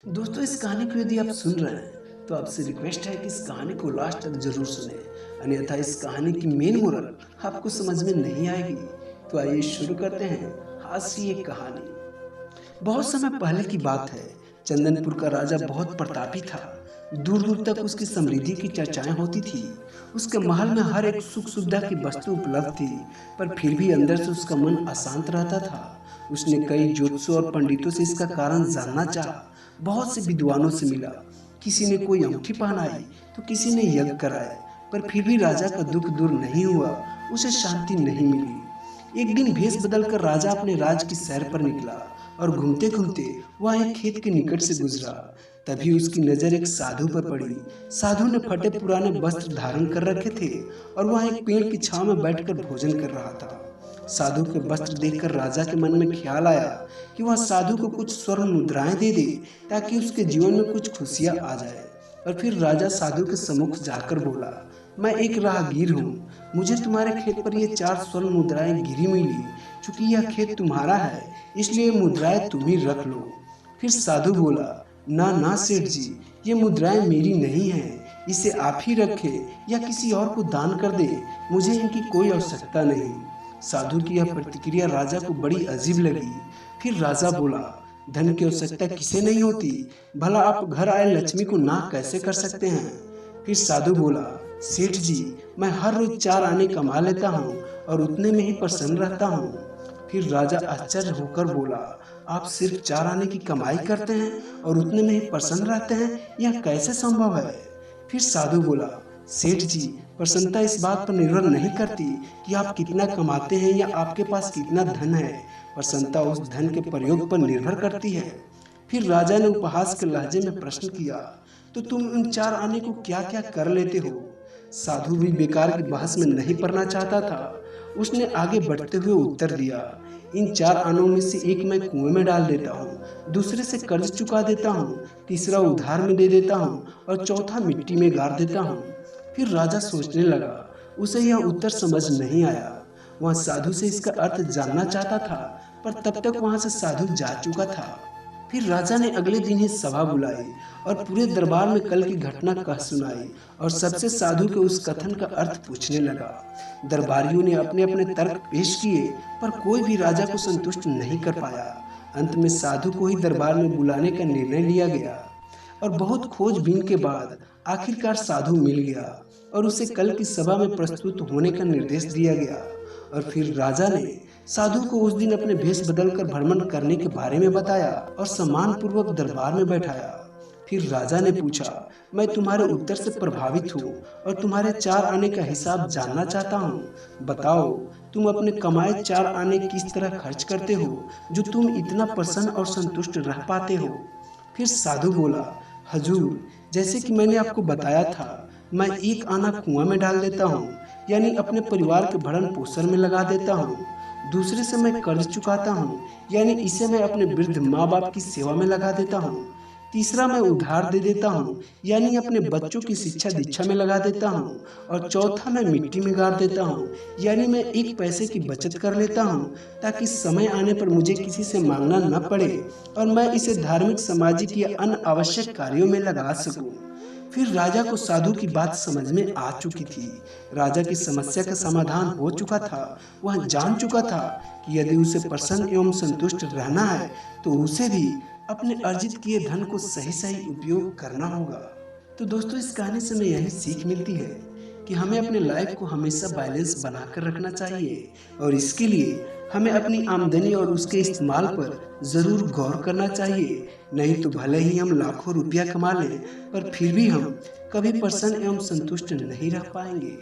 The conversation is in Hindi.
दोस्तों, इस कहानी को यदि आप सुन रहे हैं तो आपसे रिक्वेस्ट है कि इस कहानी को लास्ट तक जरूर सुने। अन्यथा इस कहानी की मेन मोरल आपको समझ में नहीं आएगी। तो आइए शुरू करते हैं आज की ये कहानी। बहुत समय पहले की बात है। चंदनपुर का राजा बहुत प्रतापी था। दूर दूर तक उसकी समृद्धि की चर्चाएं होती थी। उसके महल में हर एक सुख सुविधा की वस्तु उपलब्ध थी, पर फिर भी अंदर से उसका मन अशांत रहता था। उसने कई ज्योतिषों और पंडितों से इसका कारण जानना चाहा। बहुत से विद्वानों से मिला। किसी ने कोई अंगूठी पहनाई तो किसी ने यज्ञ कराए, पर फिर भी राजा का दुख दूर नहीं हुआ। उसे शांति नहीं मिली। एक दिन भेष बदलकर राजा अपने राज की सैर पर निकला और घूमते घूमते वह एक खेत के निकट से गुजरा। तभी उसकी नजर एक साधु पर पड़ी। साधु ने फटे पुराने वस्त्र धारण कर रखे थे और वह एक पेड़ की छांव में बैठकर भोजन कर रहा था। साधु के वस्त्र देखकर राजा के मन में ख्याल आया कि वह साधु को कुछ स्वर्ण मुद्राएं दे दे ताकि उसके जीवन में कुछ खुशियां आ जाए। और फिर राजा साधु के सम्मुख जाकर बोला, मैं एक राहगीर हूँ। मुझे तुम्हारे खेत पर ये 4 स्वर्ण मुद्राएं गिरी मिली। चूंकि यह खेत तुम्हारा है, इसलिए मुद्राएं तुम ही रख लो। फिर साधु बोला, ना ना सेठ जी, ये मुद्राएं मेरी नहीं हैं। इसे आप ही रखे या किसी और को दान कर दे। मुझे इनकी कोई आवश्यकता नहीं। साधु की यह प्रतिक्रिया राजा को बड़ी अजीब लगी। फिर राजा बोला, धन की आवश्यकता किसे नहीं होती। भला आप घर आए लक्ष्मी को ना कैसे कर सकते हैं। फिर साधु बोला, सेठ जी, मैं हर रोज 4 आने कमा लेता हूँ और उतने में ही प्रसन्न रहता हूँ। फिर राजा आश्चर्य होकर बोला, आप सिर्फ 4 आने की कमाई करते हैं और उतने में ही प्रसन्न रहते हैं, यह कैसे संभव है। फिर साधु बोला, सेठ जी, प्रसन्नता इस बात पर निर्भर नहीं करती कि आप कितना कमाते हैं या आपके पास कितना धन है। प्रसन्नता उस धन के प्रयोग पर निर्भर करती है। फिर राजा ने उपहास के लहजे में प्रश्न किया, तो तुम उन 4 आने को क्या क्या कर लेते हो। साधु भी बेकार की बहस में नहीं पड़ना चाहता था। उसने आगे बढ़ते हुए उत्तर दिया, इन 4 आनों में से एक मैं कुएं में डाल देता हूँ, दूसरे से कर्ज चुका देता हूँ, तीसरा उधार में दे देता हूँ और चौथा मिट्टी में गाड़ देता हूँ। फिर राजा सोचने लगा। उसे यह उत्तर समझ नहीं आया। वह साधु से इसका अर्थ जानना चाहता था, पर तब तक वहां से साधु जा चुका था। फिर राजा ने अगले दिन ही सभा बुलाई और पूरे दरबार में कल की घटना कह सुनाई और सबसे साधु के उस कथन का अर्थ पूछने लगा। दरबारियों ने अपने अपने तर्क पेश किए, पर कोई भी राजा को संतुष्ट नहीं कर पाया। अंत में साधु को ही दरबार में बुलाने का निर्णय लिया गया और बहुत खोजबीन के बाद आखिरकार साधु मिल गया और उसे कल की सभा में प्रस्तुत होने का निर्देश दिया गया। और फिर राजा ने साधु को उस दिन अपने भेष बदलकर भ्रमण करने के बारे में बताया और सम्मान पूर्वक दरबार में बैठाया। फिर राजा ने पूछा, मैं तुम्हारे उत्तर से प्रभावित हूँ और तुम्हारे 4 आने का हिसाब जानना चाहता हूँ। बताओ, तुम अपने कमाए 4 आने किस तरह खर्च करते हो जो तुम इतना प्रसन्न और संतुष्ट रह पाते हो। फिर साधु बोला, हजूर, जैसे कि मैंने आपको बताया था, मैं 1 आना कुआं में डाल देता हूँ, यानी अपने परिवार के भरण पोषण में लगा देता हूँ। दूसरे से मैं कर्ज चुकाता हूँ, यानी इसे मैं अपने वृद्ध माँ बाप की सेवा में लगा देता हूँ। तीसरा मैं उधार दे देता हूँ, यानी अपने बच्चों की शिक्षा दीक्षा में लगा देता हूँ। और चौथा मैं मिट्टी में गाड़ देता हूँ, यानी मैं 1 पैसे की बचत कर लेता हूँ ताकि समय आने पर मुझे किसी से मांगना न पड़े और मैं इसे धार्मिक, सामाजिक या अन्य आवश्यक कार्यों में लगा सकूं। फिर राजा को साधु की बात समझ में आ चुकी थी। राजा की समस्या का समाधान हो चुका था। वह जान चुका था कि यदि उसे प्रसन्न एवं संतुष्ट रहना है तो उसे भी अपने अर्जित किए धन को सही सही उपयोग करना होगा। तो दोस्तों, इस कहानी से हमें यही सीख मिलती है कि हमें अपने लाइफ को हमेशा बैलेंस बनाकर रखना चाहिए और इसके लिए हमें अपनी आमदनी और उसके इस्तेमाल पर जरूर गौर करना चाहिए। नहीं तो भले ही हम लाखों रुपया कमा लें, पर फिर भी हम कभी प्रसन्न एवं संतुष्ट नहीं रह पाएंगे।